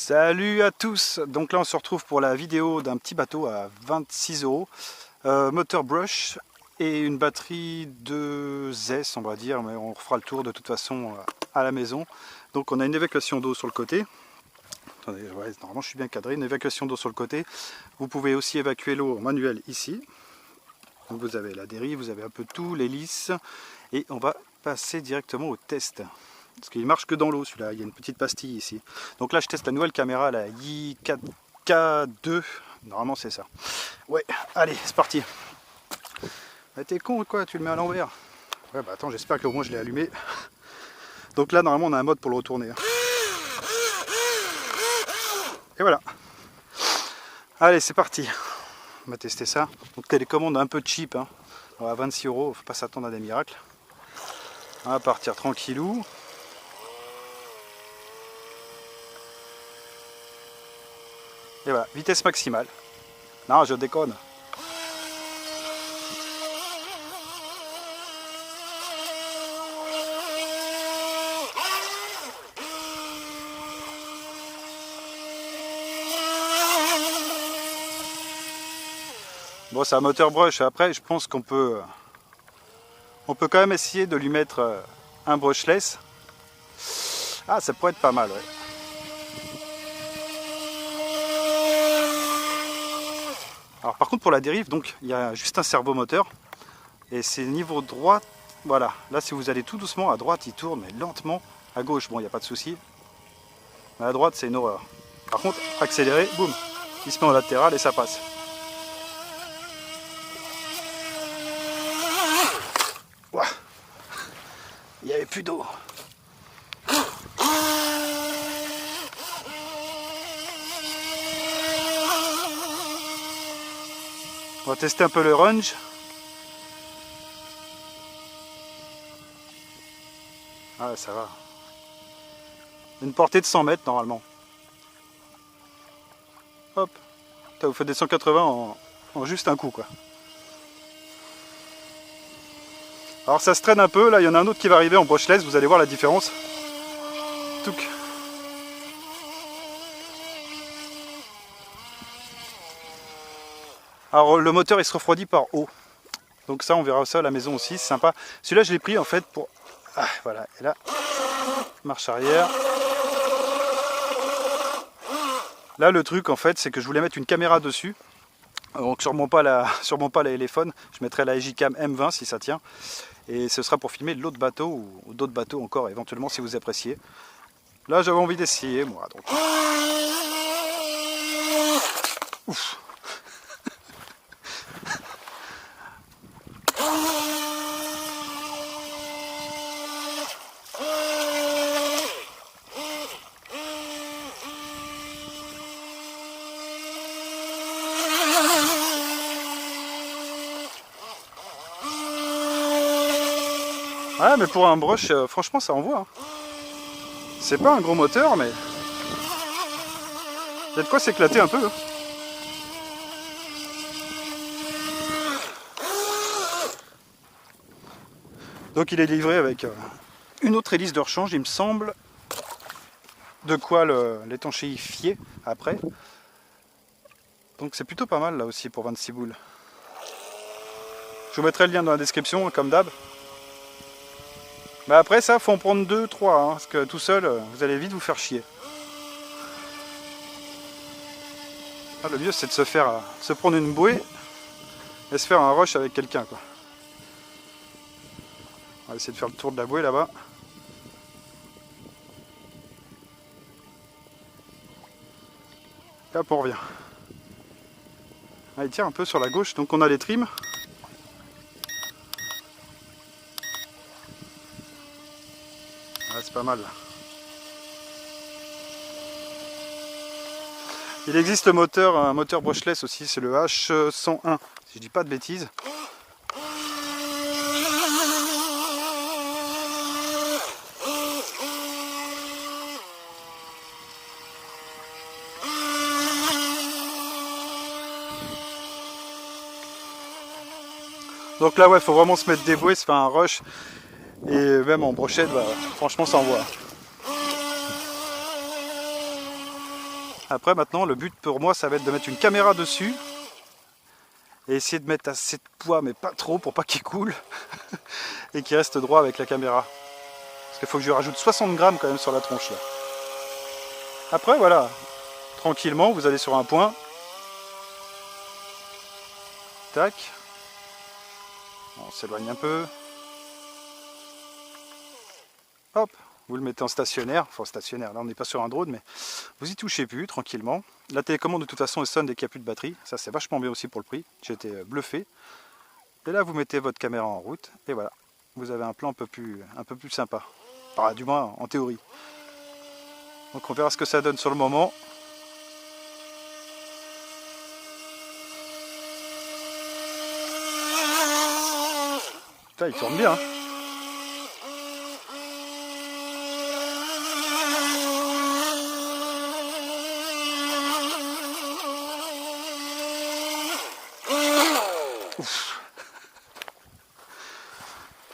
Salut à tous, donc là on se retrouve pour la vidéo d'un petit bateau à 26 €, moteur brush et une batterie de ZES on va dire, mais on refera le tour de toute façon à la maison. Donc on a une évacuation d'eau sur le côté. Attendez, ouais, normalement je suis bien cadré, une évacuation d'eau sur le côté. Vous pouvez aussi évacuer l'eau manuelle ici. Donc vous avez la dérive, vous avez un peu tout, l'hélice, et on va passer directement au test. Parce qu'il marche que dans l'eau celui-là, il y a une petite pastille ici. Donc là je teste la nouvelle caméra, la i4K2, normalement c'est ça. Ouais, allez, c'est parti. Ah, t'es con ou quoi, tu le mets à l'envers? Ouais bah attends, j'espère qu'au moins je l'ai allumé. Donc là normalement on a un mode pour le retourner. Et voilà. Allez, c'est parti. On va tester ça. Donc télécommande un peu cheap, hein. À 26 €, faut pas s'attendre à des miracles. On va partir tranquillou. Et voilà, vitesse maximale. Non, je déconne. Bon, c'est un moteur brush. Après, je pense qu'on peut quand même essayer de lui mettre un brushless. Ah, ça pourrait être pas mal, ouais. Alors par contre pour la dérive, donc il y a juste un servomoteur et c'est niveau droit. Voilà, là si vous allez tout doucement à droite il tourne, mais lentement. À gauche, bon il n'y a pas de souci, mais à droite c'est une horreur. Par contre accélérer, boum, il se met en latéral et ça passe. Ouah. Il n'y avait plus d'eau. On va tester un peu le range. Ah ça va. Une portée de 100 mètres normalement. Hop. Vous faites des 180 en juste un coup quoi. Alors ça se traîne un peu, là il y en a un autre qui va arriver en brushless, vous allez voir la différence. Touc. Alors le moteur il se refroidit par eau. Donc ça on verra ça à la maison aussi, c'est sympa. Celui-là je l'ai pris en fait pour... Ah voilà, et là, marche arrière. Là le truc en fait c'est que je voulais mettre une caméra dessus. Donc sûrement pas la téléphone, je mettrai la Egicam M20 si ça tient. Et ce sera pour filmer l'autre bateau ou d'autres bateaux encore éventuellement si vous appréciez. Là j'avais envie d'essayer moi. Donc... Ouf. Ouais mais pour un brush franchement ça envoie hein. C'est pas un gros moteur mais il y a de quoi s'éclater un peu hein. Donc il est livré avec une autre hélice de rechange il me semble. De quoi l'étanchéifier après. Donc c'est plutôt pas mal là aussi pour 26 boules. Je vous mettrai le lien dans la description comme d'hab. Mais après ça faut en prendre 2-3 hein, parce que tout seul vous allez vite vous faire chier. Ah, le mieux c'est de se prendre une bouée et se faire un rush avec quelqu'un quoi. On va essayer de faire le tour de la bouée là-bas. Là on revient. Ah, il tire un peu sur la gauche donc on a les trims. C'est pas mal. Il existe un moteur brushless aussi, c'est le H101, si je dis pas de bêtises. Donc là ouais, faut vraiment se mettre dévoué, se faire un rush. Et même en brochette, bah, franchement ça envoie. Après maintenant le but pour moi ça va être de mettre une caméra dessus et essayer de mettre assez de poids mais pas trop pour pas qu'il coule et qu'il reste droit avec la caméra. Parce qu'il faut que je rajoute 60 grammes quand même sur la tronche là. Après voilà, tranquillement vous allez sur un point. Tac. On s'éloigne un peu. Hop, vous le mettez en stationnaire, enfin stationnaire, là on n'est pas sur un drone, mais vous y touchez plus tranquillement. La télécommande de toute façon elle sonne dès qu'il n'y a plus de batterie, ça c'est vachement bien aussi pour le prix, j'ai été bluffé. Et là vous mettez votre caméra en route, et voilà, vous avez un plan un peu plus sympa, enfin, du moins en théorie. Donc on verra ce que ça donne sur le moment. Putain, il tourne bien, hein.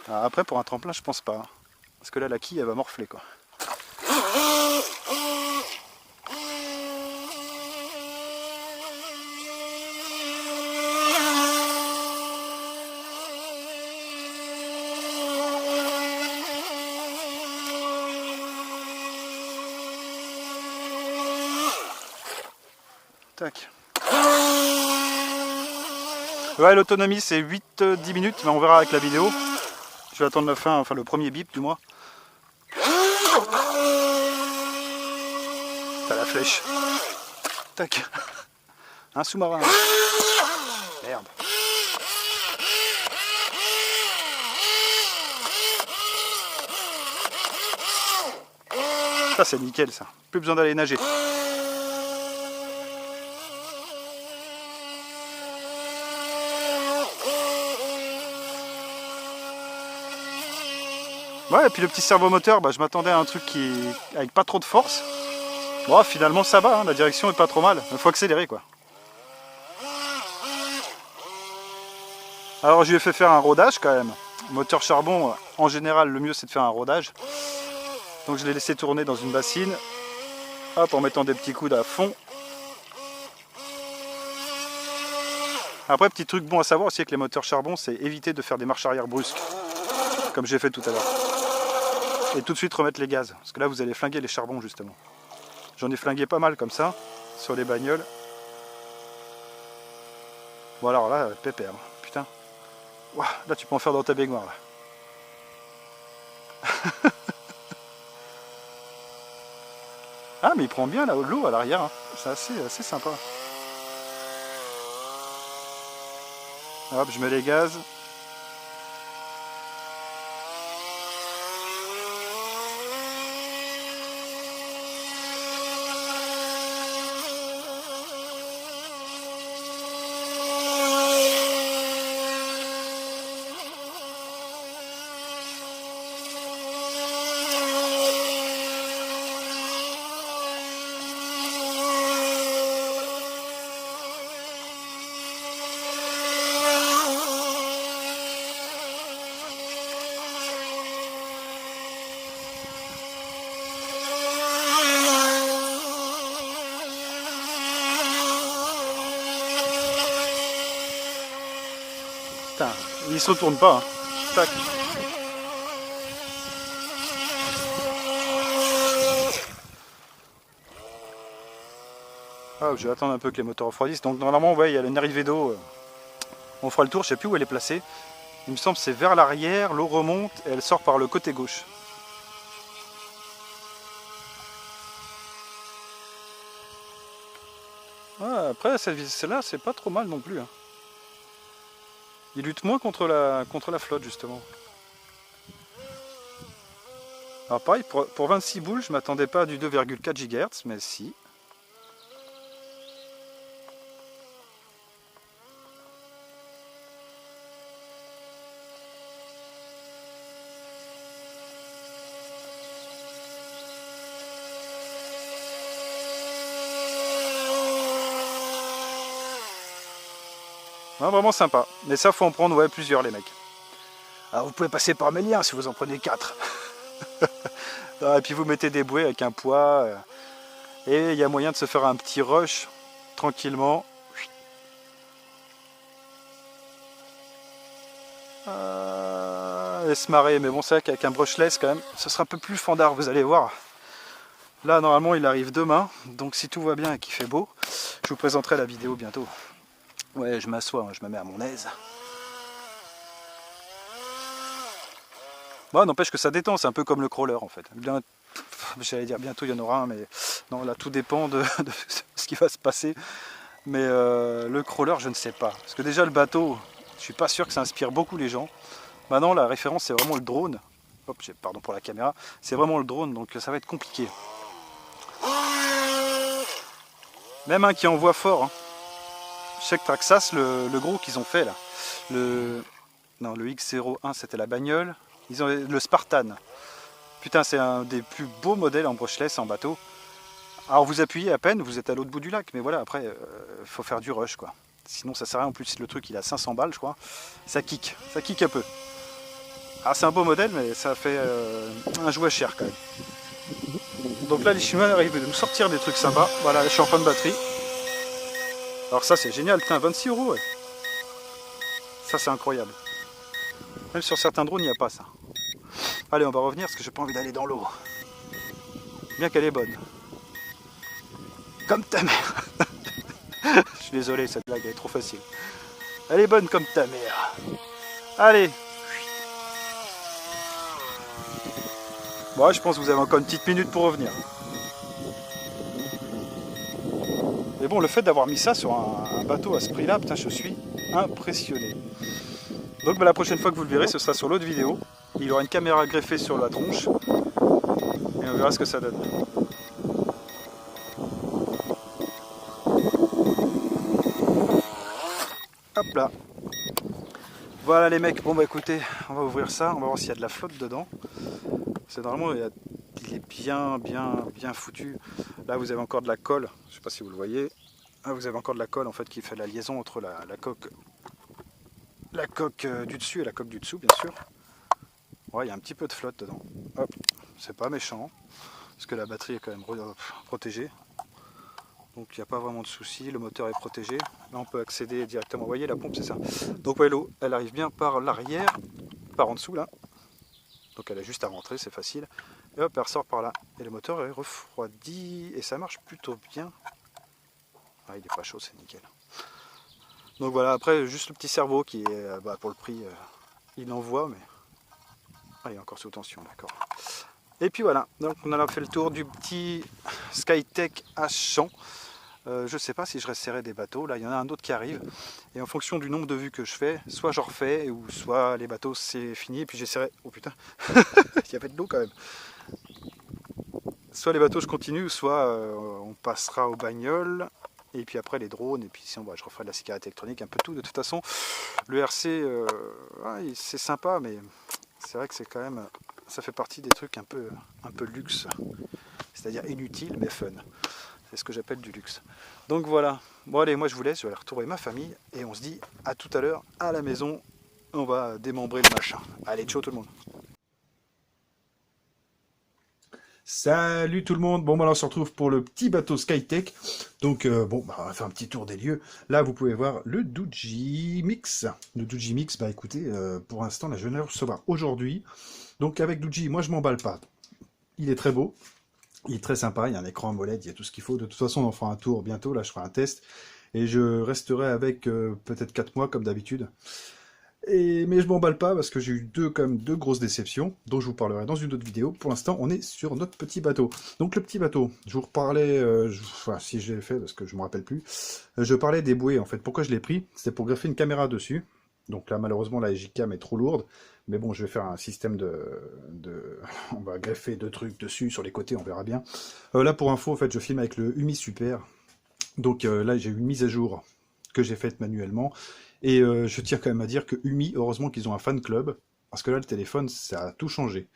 Alors après pour un tremplin je pense pas, hein. Parce que là la quille elle va morfler quoi. Tac. Ouais, l'autonomie c'est 8-10 minutes, mais on verra avec la vidéo. Je vais attendre la fin, enfin le premier bip du moins. T'as la flèche. Tac. Un sous-marin. Merde. Ça c'est nickel ça. Plus besoin d'aller nager. Ouais, et puis le petit servomoteur, bah, je m'attendais à un truc avec pas trop de force. Bon, finalement ça va, hein, la direction est pas trop mal. Il faut accélérer quoi. Alors je lui ai fait faire un rodage quand même. Moteur charbon, en général le mieux c'est de faire un rodage. Donc je l'ai laissé tourner dans une bassine. Hop, en mettant des petits coudes à fond. Après, petit truc bon à savoir aussi avec les moteurs charbon, c'est éviter de faire des marches arrière brusques. Comme j'ai fait tout à l'heure. Et tout de suite remettre les gaz. Parce que là vous allez flinguer les charbons justement. J'en ai flingué pas mal comme ça, sur les bagnoles. Bon alors là, pépère, putain. Ouah, là tu peux en faire dans ta baignoire là. Ah mais il prend bien l'eau à l'arrière, hein. C'est assez sympa. Hop, je mets les gaz. Putain, il se retourne pas. Hein. Tac. Ah, je vais attendre un peu que les moteurs refroidissent. Donc normalement, ouais, il y a une arrivée d'eau. On fera le tour, je sais plus où elle est placée. Il me semble que c'est vers l'arrière, l'eau remonte et elle sort par le côté gauche. Ah, après, celle-là, c'est pas trop mal non plus. Hein. Il lutte moins contre la flotte, justement. Alors pareil, pour 26 boules, je m'attendais pas à du 2,4 GHz, mais si. Ouais, vraiment sympa. Mais ça, faut en prendre ouais, plusieurs, les mecs. Alors, vous pouvez passer par mes liens si vous en prenez 4. Et puis vous mettez des bouées avec un poids. Et il y a moyen de se faire un petit rush tranquillement. Et se marrer, mais bon c'est vrai qu'avec un brushless quand même, ce sera un peu plus fandard, vous allez voir. Là normalement il arrive demain, donc si tout va bien et qu'il fait beau, je vous présenterai la vidéo bientôt. Ouais, je m'assois, je me mets à mon aise. Bon, n'empêche que ça détend, c'est un peu comme le crawler en fait. J'allais dire bientôt il y en aura un, mais non, là tout dépend de ce qui va se passer. Mais le crawler, je ne sais pas. Parce que déjà le bateau, je suis pas sûr que ça inspire beaucoup les gens. Maintenant la référence c'est vraiment le drone. Hop, pardon pour la caméra. C'est vraiment le drone, donc ça va être compliqué. Même un qui envoie fort. Hein. Je sais que Traxxas, le gros qu'ils ont fait là. Non, le X01 c'était la bagnole. Ils ont le Spartan. Putain, c'est un des plus beaux modèles en brushless en bateau. Alors vous appuyez à peine, vous êtes à l'autre bout du lac, mais voilà, après, faut faire du rush quoi. Sinon ça sert à rien, en plus le truc il a 500 balles je crois. Ça kick un peu. Alors c'est un beau modèle, mais ça fait un jouet cher quand même. Donc là les Chinois arrivent de nous sortir des trucs sympas. Voilà, je suis en fin de batterie. Alors ça c'est génial, putain, 26 €. Ouais. Ça c'est incroyable. Même sur certains drones il n'y a pas ça. Allez, on va revenir parce que j'ai pas envie d'aller dans l'eau. Bien qu'elle est bonne. Comme ta mère. Je suis désolé, cette blague elle est trop facile. Elle est bonne comme ta mère. Allez. Bon, je pense que vous avez encore une petite minute pour revenir. Mais bon, le fait d'avoir mis ça sur un bateau à ce prix-là, putain, je suis impressionné. Donc bah, la prochaine fois que vous le verrez, ce sera sur l'autre vidéo. Il aura une caméra greffée sur la tronche. Et on verra ce que ça donne. Hop là. Voilà les mecs, bon bah écoutez, on va ouvrir ça, on va voir s'il y a de la flotte dedans. C'est normalement, il est bien foutu. Là vous avez encore de la colle, je sais pas si vous le voyez. Là vous avez encore de la colle en fait qui fait la liaison entre la coque du dessus et la coque du dessous bien sûr. Ouais, il y a un petit peu de flotte dedans. Hop, c'est pas méchant, parce que la batterie est quand même protégée. Donc il n'y a pas vraiment de souci, le moteur est protégé. Là on peut accéder directement, vous voyez la pompe c'est ça. Donc ouais, l'eau elle arrive bien par l'arrière, par en dessous là. Donc elle a juste à rentrer, c'est facile. Et hop, elle ressort par là. Et le moteur est refroidi et ça marche plutôt bien. Ah, il est pas chaud, c'est nickel. Donc voilà, après juste le petit cerveau qui est pour le prix, il envoie, mais ah, il est encore sous tension, d'accord. Et puis voilà, donc on a fait le tour du petit Skytech H100. Je ne sais pas si je resserrai des bateaux, là il y en a un autre qui arrive. Et en fonction du nombre de vues que je fais, soit j'en refais, ou soit les bateaux c'est fini, et puis j'essaierai... Oh putain, il y avait de l'eau quand même. Soit les bateaux je continue, soit on passera aux bagnoles, et puis après les drones, et puis sinon je referai de la sécurité électronique, un peu tout. De toute façon, le RC, ouais, c'est sympa, mais c'est vrai que c'est quand même... Ça fait partie des trucs un peu luxe, c'est-à-dire inutile mais fun. C'est ce que j'appelle du luxe. Donc voilà, bon allez, moi je vous laisse, je vais aller retrouver ma famille et on se dit à tout à l'heure à la maison. On va démembrer le machin. Allez, ciao tout le monde. Salut tout le monde, bon bah là on se retrouve pour le petit bateau Skytech. Donc bon, bah, on va faire un petit tour des lieux. Là vous pouvez voir le Doogee Mix. Le Doogee Mix, bah écoutez, pour l'instant là je viens de le recevoir aujourd'hui. Donc avec Doogee, moi je m'emballe pas. Il est très beau, il est très sympa, il y a un écran AMOLED, il y a tout ce qu'il faut. De toute façon on en fera un tour bientôt, là je ferai un test. Et je resterai avec peut-être 4 mois comme d'habitude. Mais je m'emballe pas parce que j'ai eu quand même deux grosses déceptions dont je vous parlerai dans une autre vidéo. Pour l'instant, on est sur notre petit bateau. Donc le petit bateau, je vous reparlais, enfin si je l'ai fait parce que je me rappelle plus, je parlais des bouées en fait. Pourquoi je l'ai pris? C'était pour greffer une caméra dessus. Donc là malheureusement la Gcam est trop lourde. Mais bon, je vais faire un système on va greffer deux trucs dessus, sur les côtés, on verra bien. Là pour info, en fait, je filme avec le Umi Super. Donc là j'ai eu une mise à jour que j'ai faite manuellement. Et je tiens quand même à dire que Umi, heureusement qu'ils ont un fan club, parce que là le téléphone, ça a tout changé.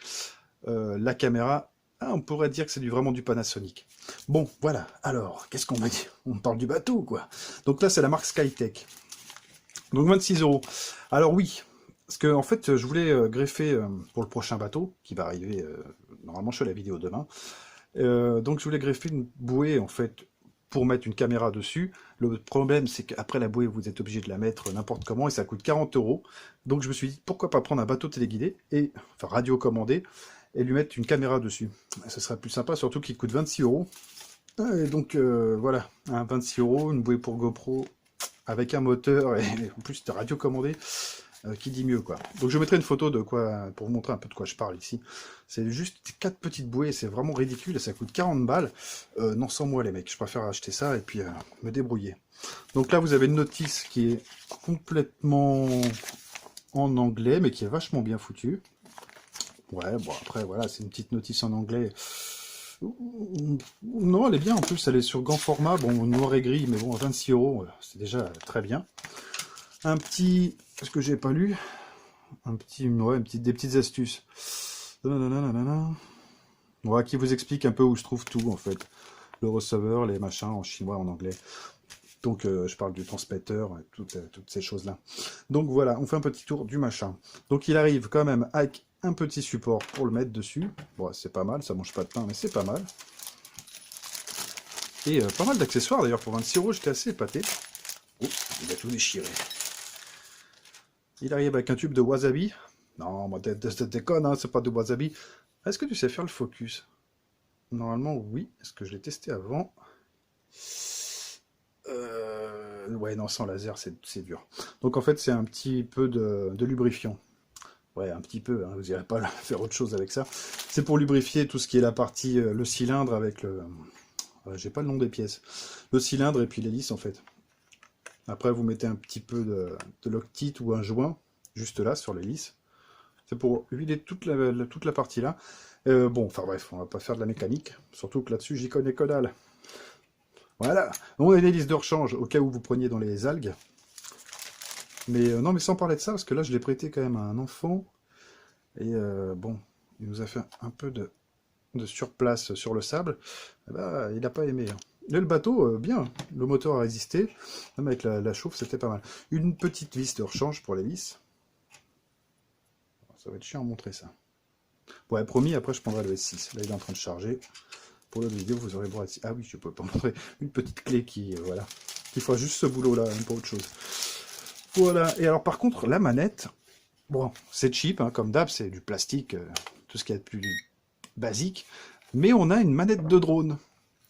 La caméra, on pourrait dire que c'est vraiment du Panasonic. Bon, voilà, alors, qu'est-ce qu'on va dire? On parle du bateau, quoi. Donc là, c'est la marque Skytech. Donc 26 €. Alors oui, parce que en fait, je voulais greffer pour le prochain bateau, qui va arriver, normalement je fais la vidéo demain, Donc je voulais greffer une bouée en fait pour mettre une caméra dessus. Le problème c'est qu'après la bouée vous êtes obligé de la mettre n'importe comment et ça coûte 40 euros. Donc je me suis dit pourquoi pas prendre un bateau téléguidé et enfin radiocommandé et lui mettre une caméra dessus. Ce serait plus sympa, surtout qu'il coûte 26 euros. Et donc voilà, 26 euros, une bouée pour GoPro avec un moteur et en plus c'était radiocommandé. Qui dit mieux quoi. Donc je mettrai une photo de quoi pour vous montrer un peu de quoi je parle ici. C'est juste 4 petites bouées, c'est vraiment ridicule et ça coûte 40 balles. Non, sans moi les mecs, je préfère acheter ça et puis me débrouiller. Donc là vous avez une notice qui est complètement en anglais mais qui est vachement bien foutue. Ouais, bon après voilà, c'est une petite notice en anglais. Non, elle est bien en plus, elle est sur grand format, bon noir et gris, mais bon 26 euros, c'est déjà très bien. Un petit, ce que j'ai pas lu, un petit, ouais, des petites astuces. Ouais, qui vous explique un peu où je trouve tout en fait. Le receveur, les machins en chinois, en anglais. Donc je parle du transmetteur, toutes ces choses-là. Donc voilà, on fait un petit tour du machin. Donc il arrive quand même avec un petit support pour le mettre dessus. Bon, c'est pas mal, ça mange pas de pain, mais c'est pas mal. Et pas mal d'accessoires d'ailleurs, pour 26 euros, j'étais assez épaté. Oh, il a tout déchiré. Il arrive avec un tube de wasabi. Non, moi, déconne, hein, c'est pas de wasabi. Est-ce que tu sais faire le focus? Normalement, oui. Est-ce que je l'ai testé avant? Ouais, non, sans laser, c'est dur. Donc, en fait, c'est un petit peu de lubrifiant. Ouais, un petit peu, hein, vous n'irez pas faire autre chose avec ça. C'est pour lubrifier tout ce qui est la partie, le cylindre avec le... j'ai pas le nom des pièces. Le cylindre et puis l'hélice, en fait. Après, vous mettez un petit peu de Loctite ou un joint, juste là, sur l'hélice. C'est pour vider toute la partie là. Bon, enfin bref, on va pas faire de la mécanique. Surtout que là-dessus, j'y connais que dalle. Voilà. On a une hélice de rechange au cas où vous preniez dans les algues. Mais non, mais sans parler de ça, parce que là, je l'ai prêté quand même à un enfant. Et bon, il nous a fait un peu de surplace sur le sable. Eh ben, il n'a pas aimé. Hein. Et le bateau, bien. Le moteur a résisté. Même avec la chauffe, c'était pas mal. Une petite vis de rechange pour l'hélice. Ça va être chiant à montrer ça. Ouais, promis, après je prendrai le S6. Là, il est en train de charger. Pour la vidéo, vous aurez droit à... Ah oui, je peux pas montrer une petite clé qui, voilà, qui fera juste ce boulot-là, hein, pas autre chose. Voilà. Et alors, par contre, la manette, bon, c'est cheap, hein, comme d'hab, c'est du plastique, tout ce qu'il y a de plus basique. Mais on a une manette de drone.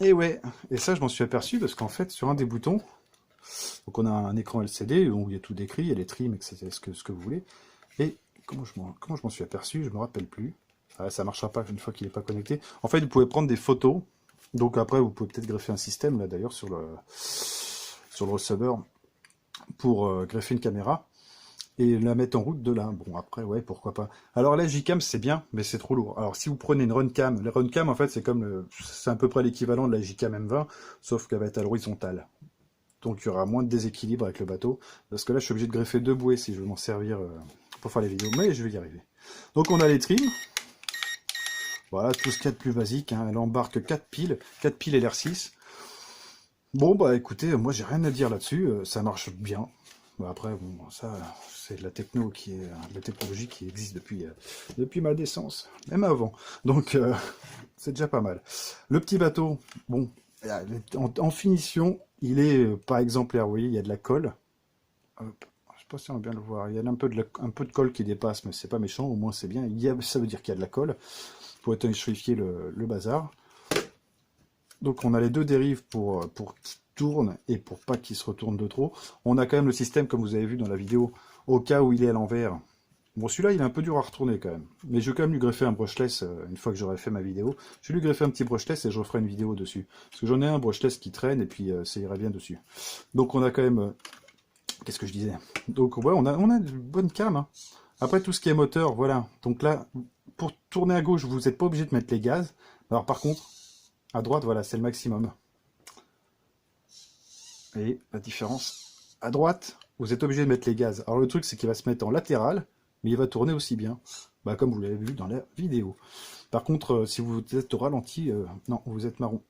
Et ouais, et ça, je m'en suis aperçu parce qu'en fait, sur un des boutons, donc on a un écran LCD où il y a tout décrit, il y a les trims, etc., ce que vous voulez. Et comment je m'en suis aperçu, je me rappelle plus. Ah, ça marchera pas une fois qu'il n'est pas connecté. En fait, vous pouvez prendre des photos. Donc après, vous pouvez peut-être greffer un système, là d'ailleurs, sur le receveur, pour greffer une caméra et la mettre en route de là. Bon, après, ouais, pourquoi pas. Alors la Gcam, c'est bien, mais c'est trop lourd. Alors si vous prenez une Runcam, la Runcam, en fait, c'est à peu près l'équivalent de la Gcam M20, sauf qu'elle va être à l'horizontale. Donc il y aura moins de déséquilibre avec le bateau. Parce que là, je suis obligé de greffer 2 bouées si je veux m'en servir pour faire les vidéos. Mais je vais y arriver. Donc on a les trims. Voilà, tout ce qu'il y a de plus basique. Hein. Elle embarque 4 piles LR6. Bon, bah écoutez, moi j'ai rien à dire là-dessus. Ça marche bien. Bah, après, bon, ça, c'est de la technologie qui existe depuis ma naissance, même avant. Donc, c'est déjà pas mal. Le petit bateau, bon, en finition, il est pas exemplaire. Vous voyez, il y a de la colle. Hop. Je sais pas si on va bien le voir. Il y a un peu de colle qui dépasse, mais c'est pas méchant. Au moins, c'est bien. Ça veut dire qu'il y a de la colle pour étanchifier le bazar. Donc, on a les deux dérives pour qu'il tourne et pour pas qu'il se retourne de trop. On a quand même le système, comme vous avez vu dans la vidéo, au cas où il est à l'envers. Bon, celui-là, il est un peu dur à retourner quand même. Mais je vais quand même lui greffer un brushless une fois que j'aurai fait ma vidéo. Je vais lui greffer un petit brushless et je referai une vidéo dessus. Parce que j'en ai un brushless qui traîne et puis ça irait bien dessus. Donc, on a quand même... Qu'est-ce que je disais? Donc, ouais, on a une bonne cam. Hein. Après, tout ce qui est moteur, voilà. Donc là, pour tourner à gauche, vous n'êtes pas obligé de mettre les gaz. Alors, par contre, à droite, voilà, c'est le maximum. Et la différence, à droite, vous êtes obligé de mettre les gaz. Alors le truc, c'est qu'il va se mettre en latéral, mais il va tourner aussi bien, bah, comme vous l'avez vu dans la vidéo. Par contre, si vous êtes au ralenti, non, vous êtes marron.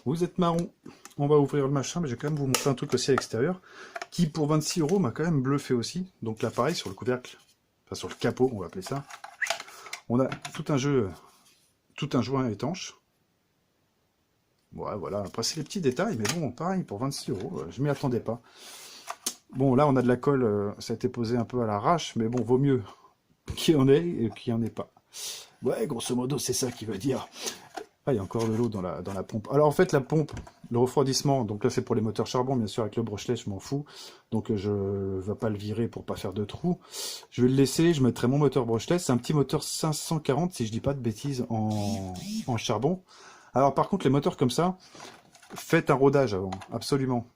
Vous êtes marron. On va ouvrir le machin, mais je vais quand même vous montrer un truc aussi à l'extérieur, qui pour 26 € m'a quand même bluffé aussi. Donc là, pareil, sur le couvercle, enfin sur le capot, on va appeler ça, on a tout un joint étanche. Ouais, voilà, après c'est les petits détails, mais bon, pareil, pour 26 euros, je m'y attendais pas. Bon, là, on a de la colle, ça a été posé un peu à l'arrache, mais bon, vaut mieux qu'il y en ait et qu'il n'y en ait pas. Ouais, grosso modo, c'est ça qui veut dire. Ah, il y a encore de l'eau dans la pompe. Alors, en fait, la pompe, le refroidissement, donc là, c'est pour les moteurs charbon, bien sûr, avec le brushless, je m'en fous. Donc, je ne vais pas le virer pour pas faire de trous. Je vais le laisser, je mettrai mon moteur brushless. C'est un petit moteur 540, si je dis pas de bêtises, en charbon. Alors, par contre, les moteurs comme ça, faites un rodage avant, absolument.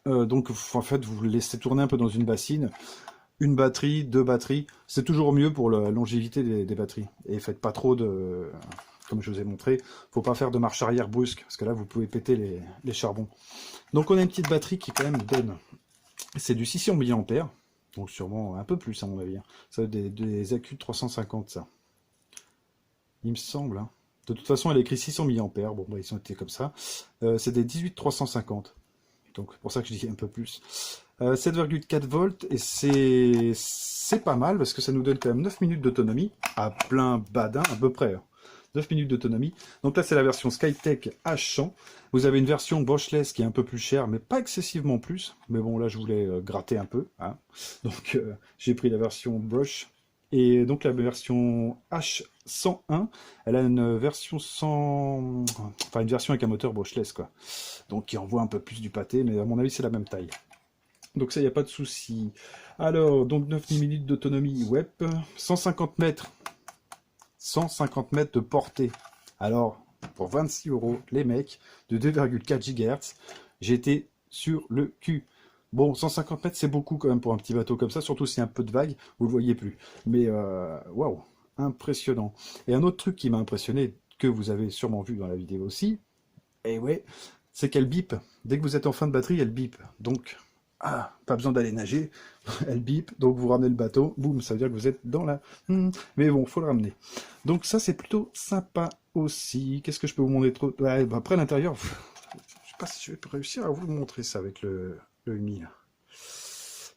Donc, en fait, vous le laissez tourner un peu dans une bassine. Une batterie, deux batteries, c'est toujours mieux pour la longévité des batteries. Et faites pas trop de... Comme je vous ai montré, faut pas faire de marche arrière brusque, parce que là, vous pouvez péter les charbons. Donc, on a une petite batterie qui est quand même bonne. C'est du 600 mAh, donc sûrement un peu plus, à mon avis. Ça va être des accus de 350, ça. Il me semble, hein. De toute façon, elle est écrit 600 mAh. Bon, bah, ils ont été comme ça. C'est des 18350. Donc, c'est pour ça que je dis un peu plus. 7,4 volts, et c'est pas mal, parce que ça nous donne quand même 9 minutes d'autonomie, à plein badin, à peu près. 9 minutes d'autonomie. Donc là, c'est la version Skytech H100. Vous avez une version brushless qui est un peu plus chère, mais pas excessivement plus. Mais bon, là, je voulais gratter un peu, hein. Donc, j'ai pris la version brush. Et donc, la version H101, elle a une version sans... Enfin, une version avec un moteur brushless, quoi. Donc, qui envoie un peu plus du pâté, mais à mon avis, c'est la même taille. Donc ça, il n'y a pas de souci. Alors, donc 9 minutes d'autonomie web, 150 mètres. 150 mètres de portée. Alors, pour 26 euros, les mecs, de 2,4 GHz, j'étais sur le cul. Bon, 150 mètres, c'est beaucoup quand même pour un petit bateau comme ça, surtout s'il y a un peu de vague, vous le voyez plus. Mais, waouh, impressionnant. Et un autre truc qui m'a impressionné, que vous avez sûrement vu dans la vidéo aussi, et ouais, c'est qu'elle bip. Dès que vous êtes en fin de batterie, elle bip. Donc, pas besoin d'aller nager, elle bip, donc vous ramenez le bateau, boum, ça veut dire que vous êtes dans la... Mais bon, faut le ramener. Donc ça, c'est plutôt sympa aussi. Qu'est-ce que je peux vous montrer trop? Ouais, bah après, l'intérieur, je sais pas si je vais réussir à vous montrer ça avec le Umi.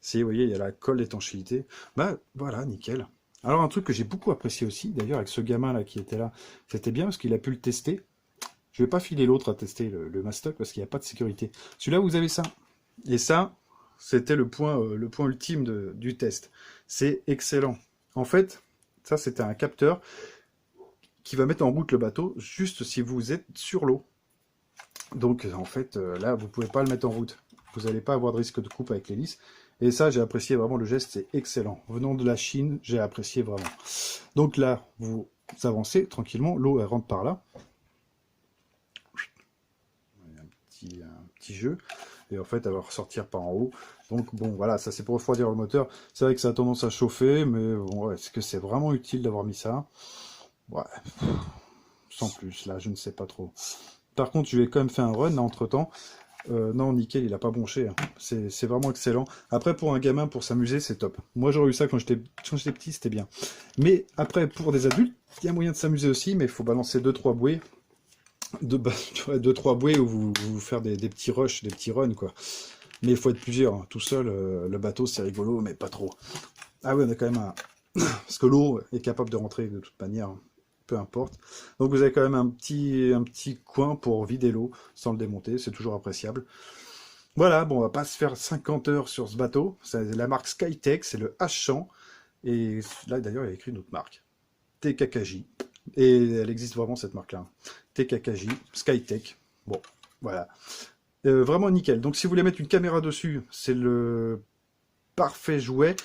Si, vous voyez, il y a la colle d'étanchéité. Bah, voilà, nickel. Alors, un truc que j'ai beaucoup apprécié aussi, d'ailleurs, avec ce gamin-là qui était là, c'était bien parce qu'il a pu le tester. Je vais pas filer l'autre à tester le Mastoc parce qu'il n'y a pas de sécurité. Celui-là, vous avez ça. Et ça, c'était le point ultime du test. C'est excellent. En fait, ça, c'était un capteur qui va mettre en route le bateau juste si vous êtes sur l'eau. Donc, en fait, là, vous ne pouvez pas le mettre en route. Vous n'allez pas avoir de risque de coupe avec l'hélice. Et ça, j'ai apprécié vraiment le geste, c'est excellent. Venant de la Chine, j'ai apprécié vraiment. Donc là, vous avancez tranquillement, l'eau, elle rentre par là. Un petit jeu. Et en fait, elle va ressortir par en haut. Donc bon, voilà, ça c'est pour refroidir le moteur. C'est vrai que ça a tendance à chauffer, mais bon, est-ce que c'est vraiment utile d'avoir mis ça? Ouais, sans plus, là, je ne sais pas trop. Par contre, je vais quand même faire un run, là, entre-temps. Non, nickel, il a pas bronché, hein. C'est vraiment excellent. Après, pour un gamin, pour s'amuser, c'est top. Moi, j'aurais eu ça quand j'étais petit, c'était bien. Mais après, pour des adultes, il y a moyen de s'amuser aussi, mais il faut balancer 2-3 bouées. 2-3 bouées où vous faire des petits rushs, des petits runs, quoi. Mais il faut être plusieurs, hein. Tout seul, le bateau, c'est rigolo, mais pas trop. Ah oui, on a quand même un... Parce que l'eau est capable de rentrer de toute manière, hein. Peu importe. Donc vous avez quand même un petit coin pour vider l'eau sans le démonter, c'est toujours appréciable. Voilà, bon, on va pas se faire 50 heures sur ce bateau. C'est la marque Skytech, c'est le H100. Et là, d'ailleurs, il y a écrit une autre marque. TKKJ. Et elle existe vraiment, cette marque-là. TKKJ, Skytech. Bon, voilà. Vraiment nickel. Donc si vous voulez mettre une caméra dessus, c'est le parfait jouet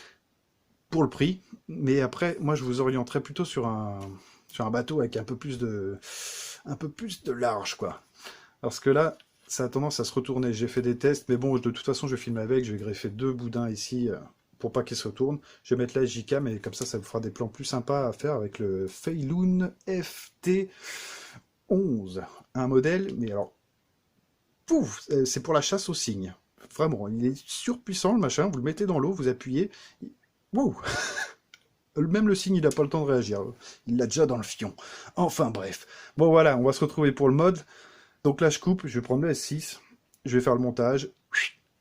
pour le prix. Mais après, moi, je vous orienterai plutôt sur un bateau avec un peu plus de large, quoi. Parce que là, ça a tendance à se retourner. J'ai fait des tests, mais bon, de toute façon, je filme avec. Je vais greffer 2 boudins ici pour pas qu'ils se retournent. Je vais mettre la SJK, mais comme ça vous fera des plans plus sympas à faire avec le Feilun FT11. Un modèle, mais alors, pouf, c'est pour la chasse aux cygnes. Vraiment, il est surpuissant, le machin. Vous le mettez dans l'eau, vous appuyez. Wow. Même le cygne, il n'a pas le temps de réagir. Il l'a déjà dans le fion. Enfin bref. Bon voilà, on va se retrouver pour le mode. Donc là, je coupe, je vais prendre le S6. Je vais faire le montage.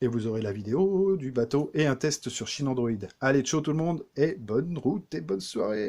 Et vous aurez la vidéo du bateau et un test sur Chine Android. Allez, ciao tout le monde, et bonne route et bonne soirée.